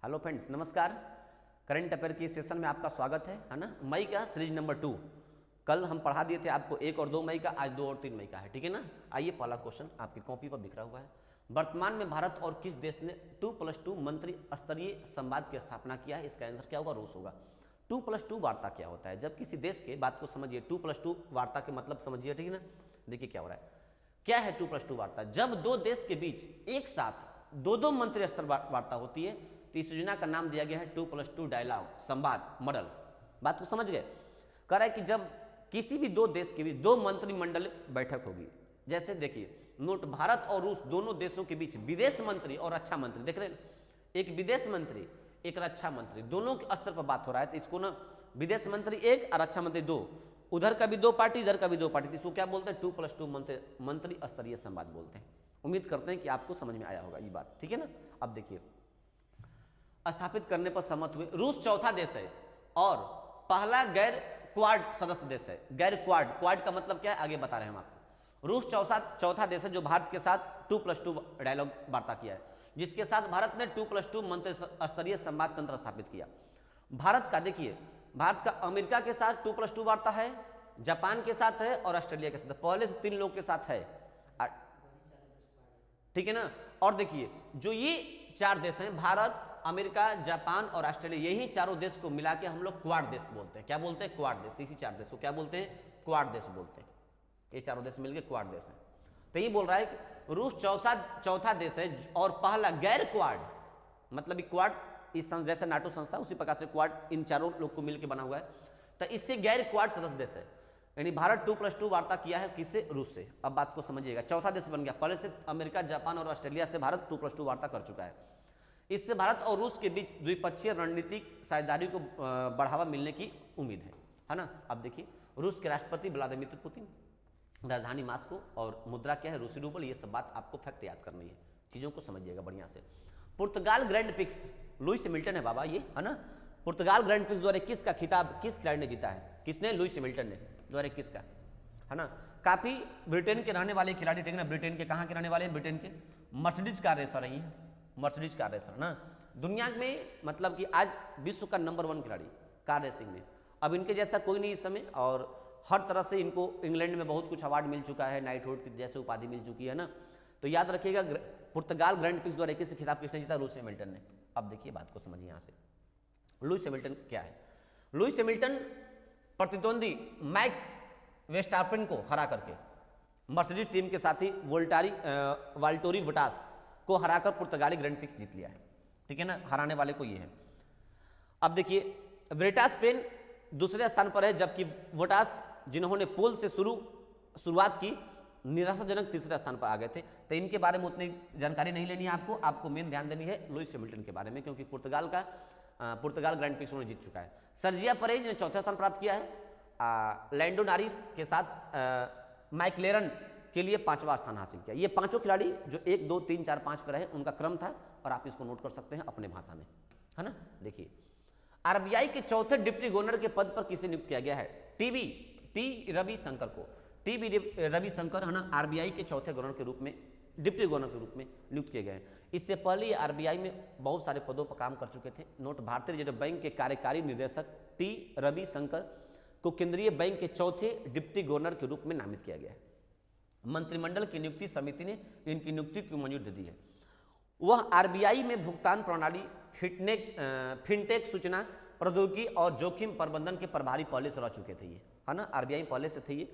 Hello friends, नमस्कार। Current affair की session में आपका स्वागत है ना। मई का सीरीज नंबर 2 कल हम पढ़ा दिए थे आपको 1 और 2 मई का, आज 2 और 3 मई का है, ठीक है ना। आइए पहला क्वेश्चन आपकी कॉपी पर बिखरा हुआ है। वर्तमान में भारत और किस देश ने 2+2 मंत्री स्तरीय संवाद की स्थापना किया है? इसका आंसर क्या होगा? रूस होगा। 2+2 वार्ता क्या होता है? जब किसी देश के बात को समझिए, 2+2 वार्ता के मतलब समझिए, ठीक है ना। देखिए क्या हो रहा है, क्या है 2+2 वार्ता? जब दो देश के बीच एक साथ दो मंत्री स्तर वार्ता होती है तो इस योजना का नाम दिया गया है 2+2 डायलॉग, संवाद मॉडल। बात को समझ गए। कह रहा है कि जब किसी भी दो देश के बीच दो मंत्रिमंडल बैठक होगी, जैसे देखिए नोट, भारत और रूस दोनों देशों के बीच विदेश मंत्री और रक्षा मंत्री, देख रहे हैं, एक विदेश मंत्री एक रक्षा मंत्री, दोनों के स्तर पर बात हो रहा है। तो इसको ना विदेश मंत्री एक और रक्षा मंत्री दो, उधर का भी दो पार्टी इधर का भी दो पार्टी, तो इसको क्या बोलते हैं? 2+2 मंत्री स्तरीय संवाद बोलते हैं। उम्मीद करते हैं कि आपको समझ में आया होगा ये बात, ठीक है ना। अब देखिए, स्थापित करने पर सहमत हुए। रूस चौथा देश है और पहला गैर क्वाड सदस्य देश है। गैर क्वाड का मतलब क्या है, आगे बता रहे हैं हम आपको। रूस चौथा देश है जो भारत के साथ 2+2 डायलॉग वार्ता किया है, जिसके साथ भारत ने 2+2 मंत्री स्तरीय संवाद तंत्र स्थापित किया। भारत का देखिए, भारत का अमेरिका के साथ 2+2 वार्ता है, जापान के साथ है और ऑस्ट्रेलिया के साथ, पहले से 3 लोग के साथ है, ठीक है ना। और देखिए जो ये 4 देश हैं, भारत, अमेरिका, जापान और ऑस्ट्रेलिया, यही चारों देश को मिला के हम लोग क्वाड देश बोलते हैं। क्या बोलते हैं? क्वाड देश। इसी 4 देश को क्या बोलते हैं? क्वाड देश बोलते हैं। ये चारों देश मिलके क्वाड देश है। तो ये बोल रहा है कि रूस चौथा देश है और पहला गैर क्वाड, मतलब क्वाड इस जैसे नाटो संस्था, उसी प्रकार से क्वाड इन चारों लोग को मिलकर बना हुआ है। तो इससे गैर क्वाड सदस्य देश है, यानी भारत 2+2 वार्ता किया है किससे? रूस से। अब बात को समझिएगा, चौथा देश बन गया। पहले से अमेरिका, जापान और ऑस्ट्रेलिया से भारत 2+2 वार्ता कर चुका है। इससे भारत और रूस के बीच द्विपक्षीय रणनीतिक साझेदारी को बढ़ावा मिलने की उम्मीद है ना। अब देखिए, रूस के राष्ट्रपति व्लादिमीर पुतिन, राजधानी मास्को और मुद्रा क्या है? रूसी रूबल। ये सब बात आपको फैक्ट याद करनी है, चीज़ों को समझिएगा बढ़िया से। पुर्तगाल ग्रैंड पिक्स, लुइस हैमिल्टन है बाबा ये, है ना। पुर्तगाल ग्रैंड पिक्स 2021 का खिताब किस खिलाड़ी ने जीता है? किसने? लुइस हैमिल्टन ने, 2021 का, है ना। काफ़ी ब्रिटेन के रहने वाले खिलाड़ी, ठीक है ना। ब्रिटेन के कहाँ के रहने वाले हैं? ब्रिटेन के। मर्सिडीज कार रेसर रही है, मर्सिडीज कार रेसर ना। दुनिया में मतलब कि आज विश्व का नंबर 1 खिलाड़ी कार रेसिंग में। अब इनके जैसा कोई नहीं इस समय, और हर तरह से इनको इंग्लैंड में बहुत कुछ अवार्ड मिल चुका है, नाइटहुड की जैसे उपाधि मिल चुकी है ना। तो याद रखिएगा, पुर्तगाल ग्रैंड पिक्स 2021 से खिताब किसने जीता? लुइस हैमिल्टन ने। अब देखिए बात को समझिए यहाँ से, लुइस हैमिल्टन क्या है। लुइस हैमिल्टन प्रतिद्वंदी मैक्स वेस्टापेन को हरा करके मर्सिडीज टीम के साथी वाल्टोरी बोटास को हराकर पुर्तगाली ग्रैंड पिक्स जीत लिया है, ठीक है ना। हराने वाले को ये है। अब देखिए, वेस्टापेन दूसरे स्थान पर है, जबकि बोटास, जिन्होंने पोल से शुरुआत की, निराशाजनक तीसरे स्थान पर आ गए थे। तो इनके बारे में उतनी जानकारी नहीं लेनी है आपको मेन ध्यान देनी है लुइस हैमिल्टन के बारे में, क्योंकि पुर्तगाल ग्रैंड पिक्स उन्होंने जीत चुका है। सर्जिया परेज ने चौथा स्थान प्राप्त किया है। लैंडो नॉरिस के साथ मैकलेरन के लिए 5वां स्थान हासिल किया। ये पांचों खिलाड़ी जो 1, 2, 3, 4, 5 पर रहे, उनका क्रम था, और आप इसको नोट कर सकते हैं अपने भाषा में, है ना। देखिए, आरबीआई के चौथे डिप्टी गवर्नर के पद पर किसे नियुक्त किया गया है? टी रविशंकर को। टी रविशंकर, है ना, आरबीआई के चौथे गवर्नर के रूप में, डिप्टी गवर्नर के रूप में नियुक्त किए गए हैं। इससे पहले आरबीआई में बहुत सारे पदों पर काम कर चुके थे। नोट, भारतीय रिजर्व बैंक के कार्यकारी निदेशक टी रविशंकर को केंद्रीय बैंक के चौथे डिप्टी गवर्नर के रूप में नामित किया गया है। मंत्रिमंडल की नियुक्ति समिति ने इनकी नियुक्ति की मंजूरी दे दी है। वह आरबीआई में भुगतान प्रणाली, फिनटेक, सूचना प्रौद्योगिकी और जोखिम प्रबंधन के प्रभारी पहले से रह चुके थे ये, है ना। आरबीआई पहले से थे ये।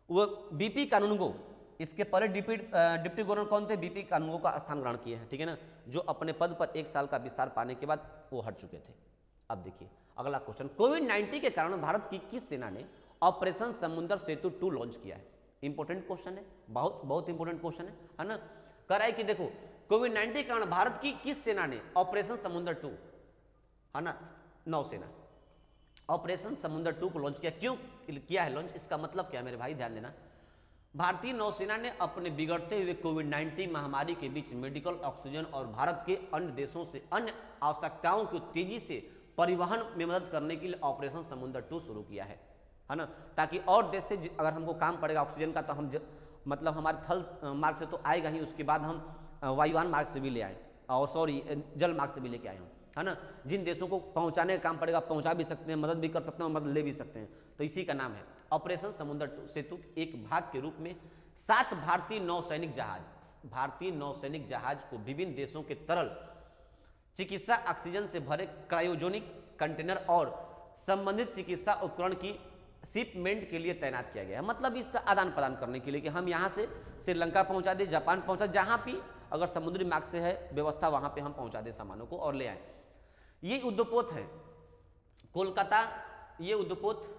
वह बीपी कानूनगो, इसके पहले डिप्टी गवर्नर कौन थे? बीपी कानूनगो का स्थान ग्रहण किए हैं, ठीक है ना, जो अपने पद पर 1 साल का विस्तार पाने के बाद वो हट चुके थे। अब देखिए अगला क्वेश्चन, कोविड-19 के कारण भारत की किस सेना ने ऑपरेशन समुद्र सेतु 2 लॉन्च किया है? इंपॉर्टेंट क्वेश्चन है, बहुत इंपॉर्टेंट क्वेश्चन है ना। कह रहा है कि देखो, कोविड-19 के कारण भारत की किस सेना ने ऑपरेशन समुद्र 2, है ना, नौसेना, ऑपरेशन समुद्र 2 को लॉन्च किया। क्यों किया है लॉन्च? इसका मतलब क्या है मेरे भाई, ध्यान देना। भारतीय नौसेना ने अपने बिगड़ते हुए कोविड-19 महामारी के बीच मेडिकल ऑक्सीजन और भारत के अन्य देशों से अन्य आवश्यकताओं को तेजी से परिवहन में मदद करने के लिए ऑपरेशन समुद्र 2 शुरू किया है ना, ताकि और देश से अगर हमको काम पड़ेगा ऑक्सीजन का, तो हम मतलब हमारे थल मार्ग से तो आएगा ही, उसके बाद हम वायुयान मार्ग से भी ले आए, और सॉरी जल मार्ग से भी लेके आए हूँ, है ना, जिन देशों को पहुंचाने का काम पड़ेगा पहुंचा भी सकते हैं, मदद भी कर सकते हैं और मदद ले भी सकते हैं, तो इसी का नाम है ऑपरेशन समुद्र सेतु। एक भाग के रूप में 7 भारतीय नौसैनिक जहाज को विभिन्न देशों के तरल चिकित्सा ऑक्सीजन से भरे क्रायोजेनिक कंटेनर और संबंधित चिकित्सा उपकरण की शिपमेंट के लिए तैनात किया गया है। मतलब इसका आदान प्रदान करने के लिए कि हम यहाँ से श्रीलंका पहुँचा दें, जापान पहुँचा, जहाँ भी अगर समुद्री मार्ग से है व्यवस्था वहाँ पे हम पहुँचा दें सामानों को और ले आए। ये युद्धपोत है कोलकाता, ये युद्धपोत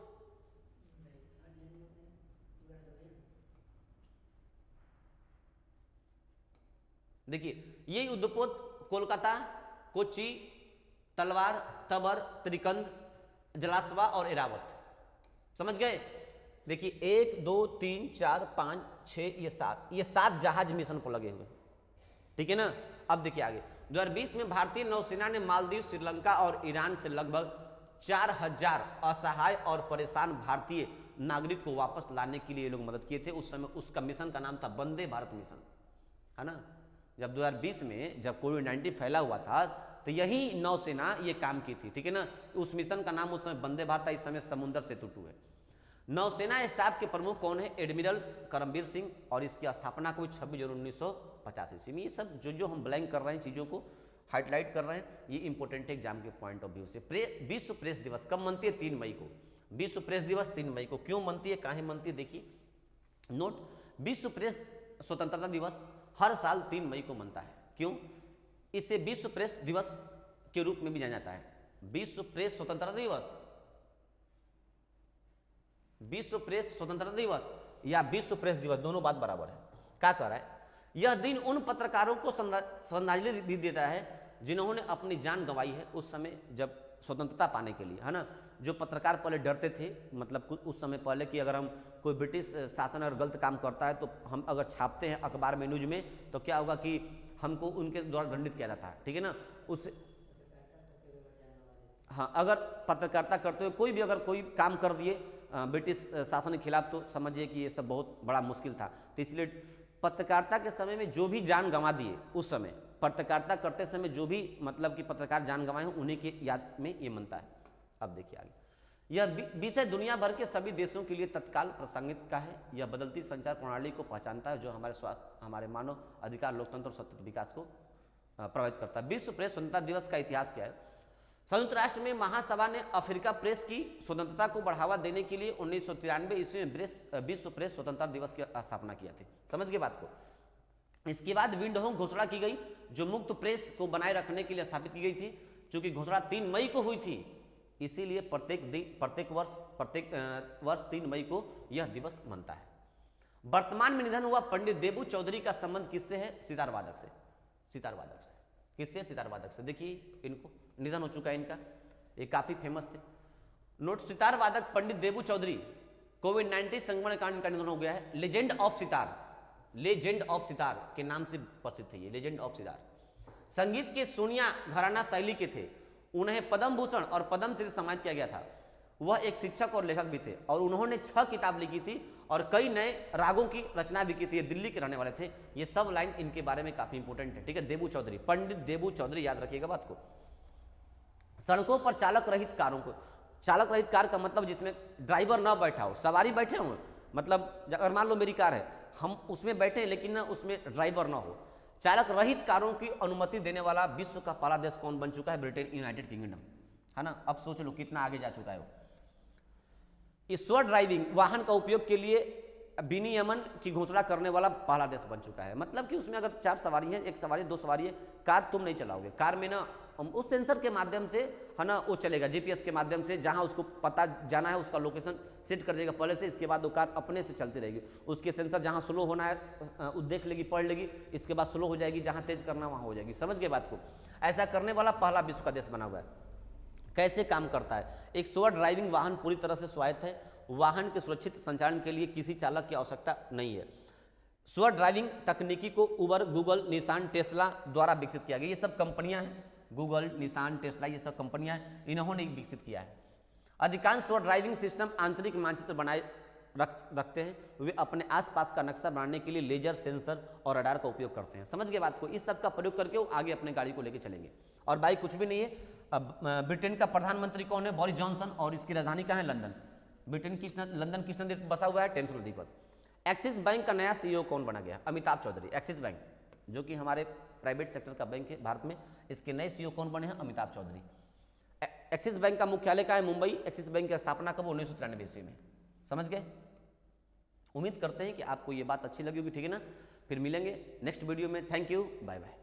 देखिए, ये युद्धपोत कोलकाता, कोच्चि, तलवार, तबर, त्रिकंद, जलाश्वा और एरावत, समझ गए। देखिए 1 2 3 4 5 6 ये 7 जहाज मिशन पर लगे हुए, ठीक है ना। अब देखिए आगे 2020 में भारतीय नौसेना ने मालदीव, श्रीलंका और ईरान से लगभग 4000 असहाय और परेशान भारतीय नागरिक को वापस लाने के लिए ये लोग मदद किए थे। उस समय उसका मिशन का नाम था वंदे भारत मिशन, है ना। जब 2020 में जब कोविड-19 फैला हुआ था तो यही नौसेना ये काम की थी, ठीक है ना। उस मिशन का नाम उस समय वंदे भारत था, इस समय समुद्र सेतु 2 है। नौसेना स्टाफ के प्रमुख कौन है? एडमिरल करमबीर सिंह, और इसकी स्थापना को 26 जनवरी 1985 ईस्वी में। ये सब जो हम ब्लैंक कर रहे हैं, चीज़ों को हाईलाइट कर रहे हैं, ये इंपॉर्टेंट है एग्जाम के पॉइंट ऑफ व्यू से। विश्व प्रेस दिवस कब मनती है? 3 मई को। विश्व प्रेस दिवस 3 मई को क्यों मनती है, काहे मनती है? देखिए नोट, विश्व प्रेस स्वतंत्रता दिवस हर साल 3 मई को मनता है। क्यों? इसे विश्व प्रेस दिवस के रूप में भी जाना जाता है। विश्व प्रेस स्वतंत्रता दिवस, विश्व प्रेस स्वतंत्रता दिवस या विश्व प्रेस दिवस, दोनों बात बराबर है। क्या कह रहा है? यह दिन उन पत्रकारों को श्रद्धांजलि देता है जिन्होंने अपनी जान गंवाई है उस समय जब स्वतंत्रता पाने के लिए, है ना। जो पत्रकार पहले डरते थे, मतलब कुछ उस समय पहले कि अगर हम कोई ब्रिटिश शासन अगर गलत काम करता है तो हम अगर छापते हैं अखबार में, न्यूज में, तो क्या होगा कि हमको उनके द्वारा दंडित किया जाता है, ठीक है ना। उस हाँ, अगर पत्रकारिता करते हुए कोई भी अगर कोई काम कर दिए ब्रिटिश शासन के खिलाफ, तो समझिए कि ये सब बहुत बड़ा मुश्किल था। तो इसलिए पत्रकारिता के समय में जो भी जान गंवा दिए, उस समय पत्रकारिता करते समय जो भी मतलब कि पत्रकार जान गंवाए हैं, उन्हीं की याद में ये मनता है। अब देखिए आगे, यह विषय दुनिया भर के सभी देशों के लिए तत्काल प्रासंगिक का है। यह बदलती संचार प्रणाली को पहचानता है जो हमारे स्वास्थ्य, हमारे मानव अधिकार, लोकतंत्र और सतत विकास को प्रभावित करता है। विश्व प्रेस स्वतंत्रता दिवस का इतिहास क्या है? संयुक्त राष्ट्र में महासभा ने अफ्रीका प्रेस की स्वतंत्रता को बढ़ावा देने के लिए 1993 ईस्वी में विश्व प्रेस स्वतंत्रता दिवस की स्थापना किया थी। समझ गए बात को। इसके बाद विंडहोम घोषणा की गई जो मुक्त प्रेस को बनाए रखने के लिए स्थापित की गई थी। चूंकि घोषणा 3 मई को हुई थी, इसीलिए प्रत्येक वर्ष 3 मई को यह दिवस मनता है। वर्तमान में निधन हुआ पंडित देबू चौधरी का संबंध किससे है? सितार वादक से। सितार वादक से किससे? सितार वादक से। देखिए इनको निधन हो चुका है इनका, ये काफी फेमस थे। नोट, सितार वादक पंडित देबू चौधरी कोविड-19 संक्रमण कारण इनका निधन हो गया है। Legend of sitar, legend of sitar के नाम से प्रसिद्ध है ये, लेजेंड ऑफ सितार। संगीत के सोनिया घराना शैली के थे। उन्हें पद्म भूषण और पद्मश्री सम्मानित किया गया था। वह एक शिक्षक और लेखक भी थे और उन्होंने 6 किताब लिखी थी और कई नए रागों की रचना भी की थी। ये दिल्ली के रहने वाले थे। ये सब लाइन इनके बारे में काफी इंपॉर्टेंट है, ठीक है। देबू चौधरी, पंडित देबू चौधरी, याद रखिएगा बात को। सड़कों पर चालक रहित कारों को, चालक रहित कार का मतलब जिसमें ड्राइवर ना बैठा हो, सवारी बैठे हो, मतलब अगर मान लो मेरी कार है, हम उसमें बैठे लेकिन ना उसमें ड्राइवर ना हो, चालक रहित कारों की अनुमति देने वाला विश्व का पहला देश कौन बन चुका है? ब्रिटेन, यूनाइटेड किंगडम, है ना। अब सोच लो कितना आगे जा चुका है वो। स्व ड्राइविंग वाहन का उपयोग के लिए विनियमन की घोषणा करने वाला पहला देश बन चुका है। मतलब कि उसमें अगर 4 सवारी है, 1 सवारी 2 सवारी है, कार तुम नहीं चलाओगे, कार में ना उस सेंसर के माध्यम से, है ना, वो चलेगा जीपीएस के माध्यम से, जहां उसको पता जाना है उसका लोकेशन सेट कर देगा पहले से। इसके बाद वो कार अपने से चलती रहेगी। उसके सेंसर जहां स्लो होना है वो देख लेगी, पढ़ लेगी, इसके बाद स्लो हो जाएगी, जहां तेज करना वहां हो जाएगी। समझ गए बात को। ऐसा करने वाला पहला विश्व का देश बना हुआ है। कैसे काम करता है? एक स्व ड्राइविंग वाहन पूरी तरह से स्वायत्त है। वाहन के सुरक्षित संचालन के लिए किसी चालक की आवश्यकता नहीं है। स्व ड्राइविंग तकनीकी को उबर, गूगल, निसान, टेस्ला द्वारा विकसित किया गया। ये सब कंपनियां हैं, गूगल, निसान, टेस्ला, ये सब कंपनियां हैं, इन्होंने विकसित किया है। अधिकांश स्व ड्राइविंग सिस्टम आंतरिक मानचित्र रखते हैं, वे अपने आसपास का नक्शा बनाने के लिए लेजर, सेंसर और रडार का उपयोग करते हैं। समझ गए बात को? इस सब का प्रयोग करके वो आगे अपने गाड़ी को लेके चलेंगे। और भाई कुछ भी नहीं है, अब ब्रिटेन का प्रधानमंत्री कौन है? बोरिस जॉनसन, और इसकी राजधानी कहाँ है? लंदन। ब्रिटेन लंदन किस नदी पर बसा हुआ है? टेम्स नदी पर। एक्सिस बैंक का नया CEO कौन बना गया? अमिताभ चौधरी। एक्सिस बैंक जो कि हमारे प्राइवेट सेक्टर का बैंक है भारत में, इसके नए CEO कौन बने हैं? अमिताभ चौधरी। एक्सिस बैंक का मुख्यालय कहाँ है? मुंबई। एक्सिस बैंक की स्थापना कब? 1993 ईस्वी में। समझ गए? उम्मीद करते हैं कि आपको ये बात अच्छी लगी होगी, ठीक है ना? फिर मिलेंगे नेक्स्ट वीडियो में। Thank you, bye bye.